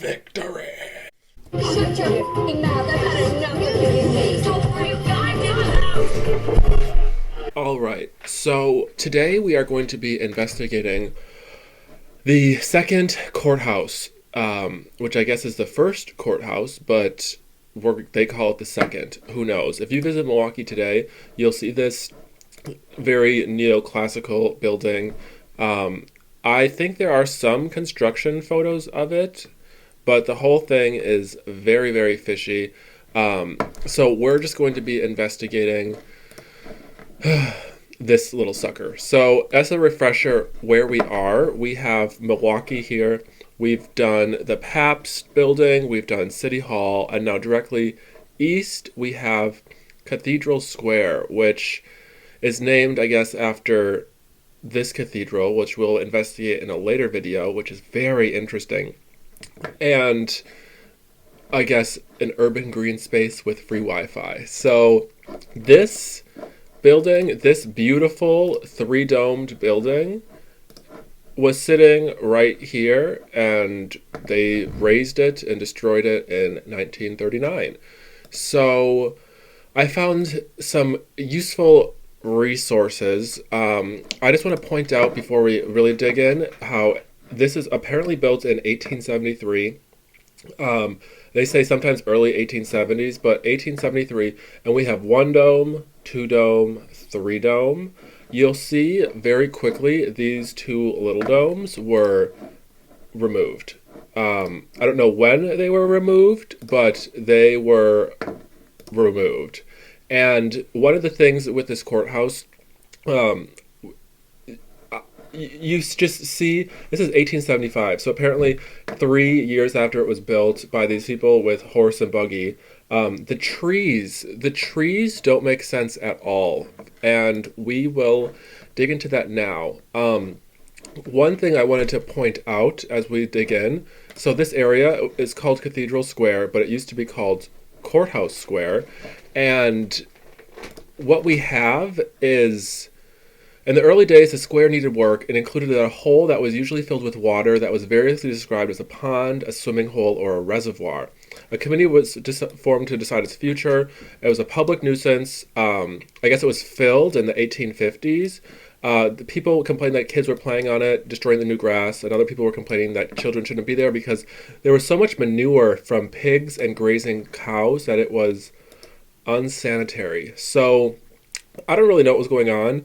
Victory! Alright, so today we are going to be investigating the second courthouse, which I guess is the first courthouse, but they call it the second. Who knows? If you visit Milwaukee today, you'll see this very neoclassical building. I think there are some construction photos of it, but the whole thing is very, very fishy. So we're just going to be investigating this little sucker. So as a refresher, where we are, we have Milwaukee here. We've done the Pabst building, we've done City Hall, and now directly east we have Cathedral Square, which is named, I guess, after this cathedral, which we'll investigate in a later video, which is very interesting. And I guess an urban green space with free Wi-Fi. So this building, this beautiful three-domed building, was sitting right here, and they razed it and destroyed it in 1939. So I found some useful resources. I just want to point out before we really dig in how this is apparently built in 1873. They say sometimes early 1870s, but 1873, and we have one dome, two dome, three dome. You'll see very quickly these two little domes were removed. I don't know when they were removed, but they were removed. And one of the things with this courthouse, you just see, this is 1875, so apparently 3 years after it was built by these people with horse and buggy. The trees don't make sense at all, and we will dig into that now. One thing I wanted to point out as we dig in, so this area is called Cathedral Square, but it used to be called Courthouse Square, and what we have is, in the early days, the square needed work. It included a hole that was usually filled with water that was variously described as a pond, a swimming hole, or a reservoir. A committee was formed to decide its future. It was a public nuisance. I guess it was filled in the 1850s. The people complained that kids were playing on it, destroying the new grass, and other people were complaining that children shouldn't be there because there was so much manure from pigs and grazing cows that it was unsanitary. So I don't really know what was going on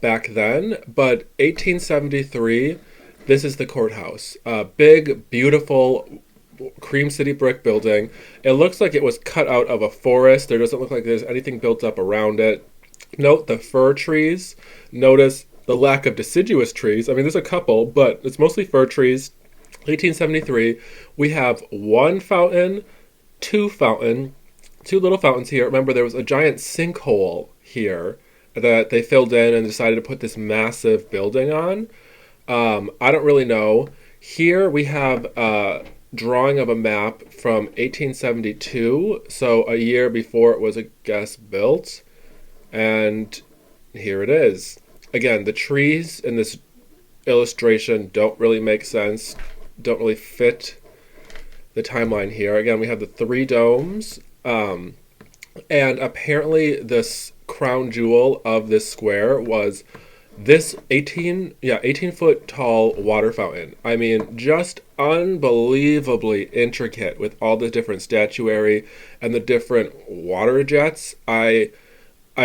back then, but 1873, this is the courthouse. Big, beautiful cream city brick building. It looks like it was cut out of a forest. There doesn't look like there's anything built up around it. Note the fir trees. Notice the lack of deciduous trees. I mean, there's a couple, but it's mostly fir trees. 1873, we have one fountain, two little fountains here. Remember, there was a giant sinkhole here that they filled in and decided to put this massive building on. I don't really know. Here we have a drawing of a map from 1872, so a year before it was, I guess, built. And here it is. Again, the trees in this illustration don't really make sense, don't really fit the timeline here. Again, we have the three domes, and apparently this crown jewel of this square was this 18 foot tall water fountain. I mean, just unbelievably intricate with all the different statuary and the different water jets. I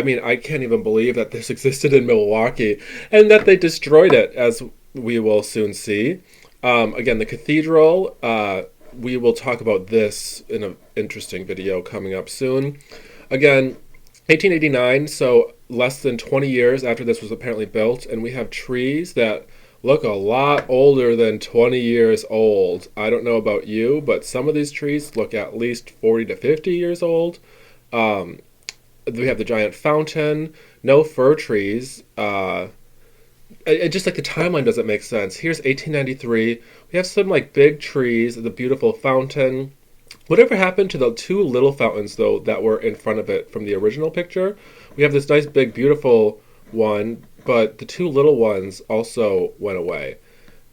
mean, I can't even believe that this existed in Milwaukee and that they destroyed it, as we will soon see. Again, the cathedral, we will talk about this in an interesting video coming up soon. Again, 1889, so less than 20 years after this was apparently built, and we have trees that look a lot older than 20 years old. I don't know about you, but some of these trees look at least 40 to 50 years old. We have the giant fountain, no fir trees. It just like the timeline doesn't make sense. Here's 1893. We have some like big trees, the beautiful fountain. Whatever happened to the two little fountains, though, that were in front of it from the original picture? We have this nice, big, beautiful one, but the two little ones also went away.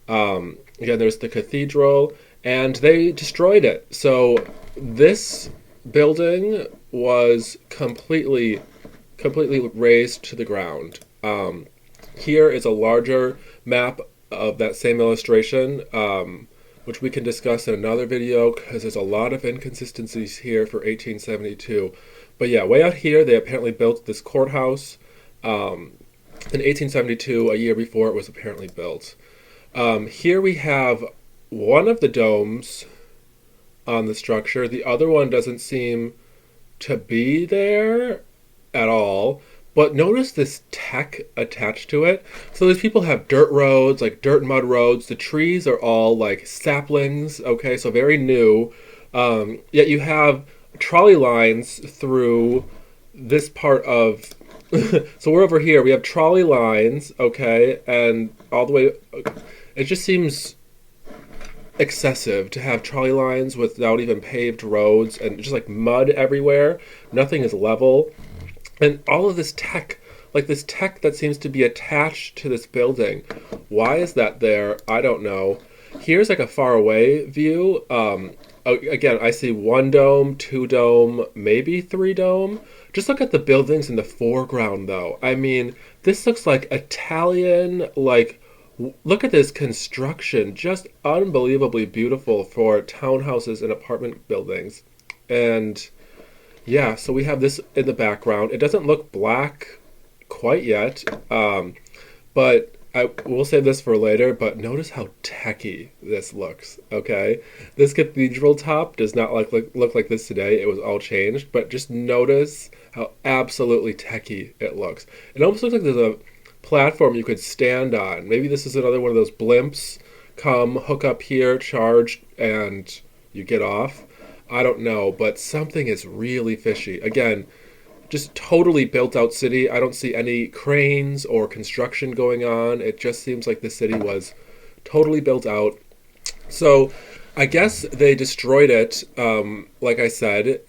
Again, there's the cathedral, and they destroyed it. So this building was completely razed to the ground. Here is a larger map of that same illustration, which we can discuss in another video because there's a lot of inconsistencies here for 1872. But yeah, way out here, they apparently built this courthouse in 1872, a year before it was apparently built. Here we have one of the domes on the structure. The other one doesn't seem to be there at all. But notice this tech attached to it. So these people have dirt roads, like dirt and mud roads. The trees are all like saplings, okay, so very new. Yet you have trolley lines through this part of... So we're over here. We have trolley lines, okay, and all the way... It just seems excessive to have trolley lines without even paved roads and just like mud everywhere. Nothing is level. And all of this tech, like this tech that seems to be attached to this building, why is that there? I don't know. Here's like a far away view. Again, I see one dome, two dome, maybe three dome. Just look at the buildings in the foreground though. I mean, this looks like Italian, like, look at this construction. Just unbelievably beautiful for townhouses and apartment buildings. And... yeah, so we have this in the background. It doesn't look black quite yet, but I will save this for later. But notice how techy this looks, okay? This cathedral top does not look like this today. It was all changed, but just notice how absolutely techy it looks. It almost looks like there's a platform you could stand on. Maybe this is another one of those blimps. Come, hook up here, charge, and you get off. I don't know, but something is really fishy. Again, just totally built out city. I don't see any cranes or construction going on. It just seems like the city was totally built out. So I guess they destroyed it. Like I said,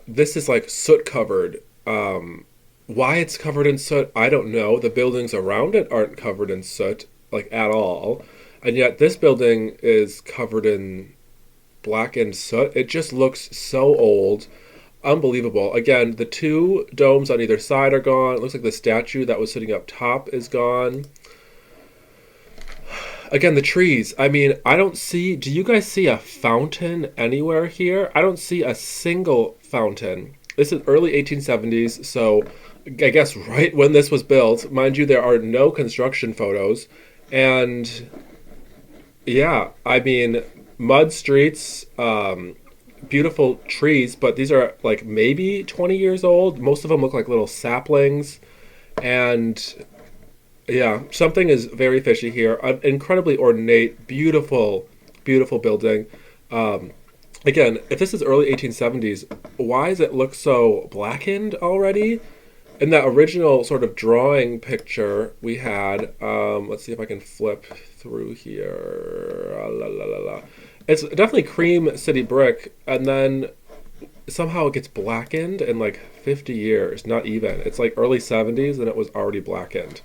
this is like soot covered. Why it's covered in soot, I don't know. The buildings around it aren't covered in soot, like at all. And yet this building is covered in blackened soot. It just looks so old. Unbelievable. Again, the two domes on either side are gone. It looks like the statue that was sitting up top is gone. Again, the trees. I mean, I don't see... do you guys see a fountain anywhere here? I don't see a single fountain. This is early 1870s, so I guess right when this was built. Mind you, there are no construction photos. And yeah, I mean... mud streets, beautiful trees, but these are like maybe 20 years old. Most of them look like little saplings. And yeah, something is very fishy here. An incredibly ornate, beautiful, beautiful building. Again, if this is early 1870s, why does it look so blackened already? In that original sort of drawing picture we had, let's see if I can flip through here. La, la, la, la. It's definitely cream city brick, and then somehow it gets blackened in like 50 years, not even. It's like early 70s and it was already blackened.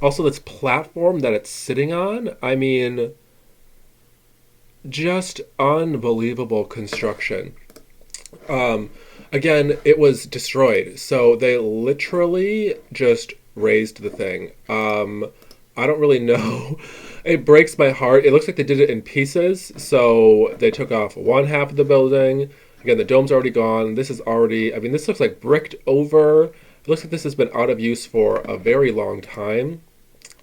Also, this platform that it's sitting on, I mean, just unbelievable construction. Again, it was destroyed, so they literally just razed the thing. I don't really know. It breaks my heart. It looks like they did it in pieces, so they took off one half of the building. Again, the dome's already gone. This is already, I mean, this looks like bricked over. It looks like this has been out of use for a very long time,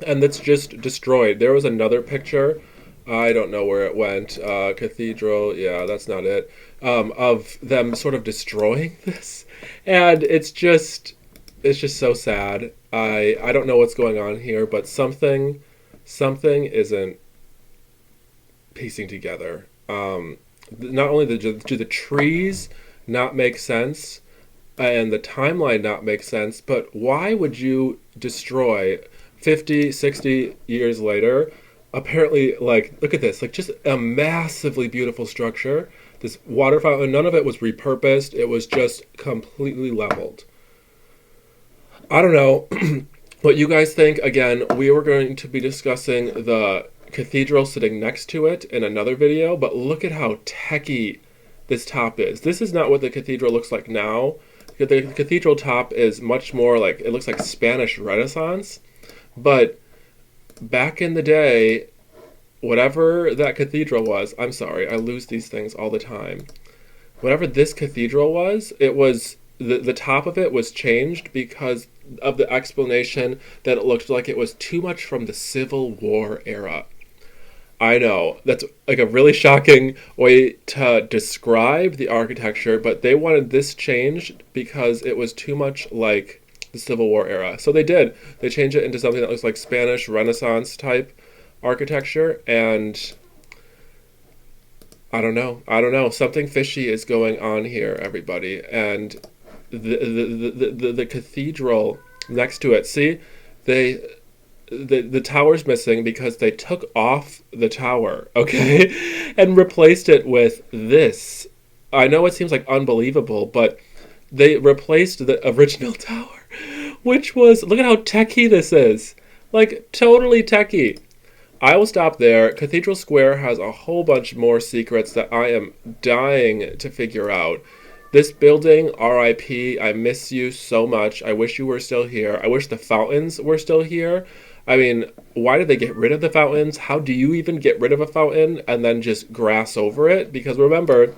and it's just destroyed. There was another picture. I don't know where it went. Cathedral, yeah, that's not it. Of them sort of destroying this, and it's just so sad. I don't know what's going on here, but something isn't piecing together. Not only do the trees not make sense and the timeline not make sense, but why would you destroy 50, 60 years later? Apparently, like, look at this, like just a massively beautiful structure. This water fountain, none of it was repurposed. It was just completely leveled. I don't know what you guys think. Again, we were going to be discussing the cathedral sitting next to it in another video, but look at how techy this top is. This is not what the cathedral looks like now. The cathedral top is much more like, it looks like Spanish Renaissance, but back in the day, whatever that cathedral was, I'm sorry, I lose these things all the time. Whatever this cathedral was, it was, the top of it was changed because of the explanation that it looked like it was too much from the Civil War era. I know, that's like a really shocking way to describe the architecture, but they wanted this changed because it was too much like the Civil War era. So they did. They changed it into something that looks like Spanish Renaissance type architecture, and I don't know. Something fishy is going on here, everybody. And the cathedral next to it, see, the tower's missing because they took off the tower, okay, and replaced it with this. I know it seems like unbelievable, but they replaced the original tower, which was, look at how techy this is. Like, totally techy. I will stop there. Cathedral Square has a whole bunch more secrets that I am dying to figure out. This building, RIP, I miss you so much. I wish you were still here. I wish the fountains were still here. I mean, why did they get rid of the fountains? How do you even get rid of a fountain and then just grass over it? Because remember,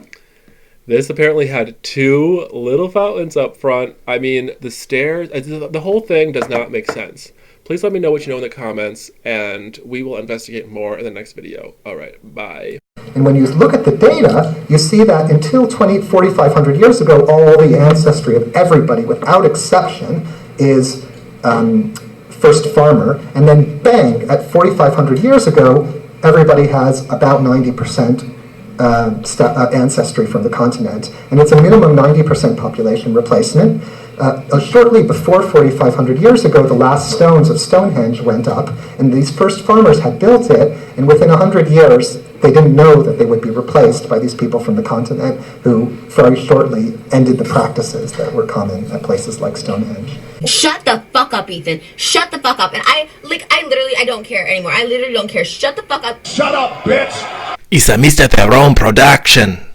this apparently had 2 little fountains up front. I mean, the stairs, the whole thing does not make sense. Please let me know what you know in the comments, and we will investigate more in the next video. All right, bye. And when you look at the data, you see that until 4,500 years ago, all the ancestry of everybody, without exception, is first farmer. And then bang, at 4,500 years ago, everybody has about 90% ancestry from the continent. And it's a minimum 90% population replacement. Shortly before 4,500 years ago, the last stones of Stonehenge went up, and these first farmers had built it, and within 100 years, they didn't know that they would be replaced by these people from the continent who very shortly ended the practices that were common at places like Stonehenge. Shut the fuck up, Ethan. Shut the fuck up. And I don't care anymore. I literally don't care. Shut the fuck up. Shut up, bitch! It's a Mr. Theron production.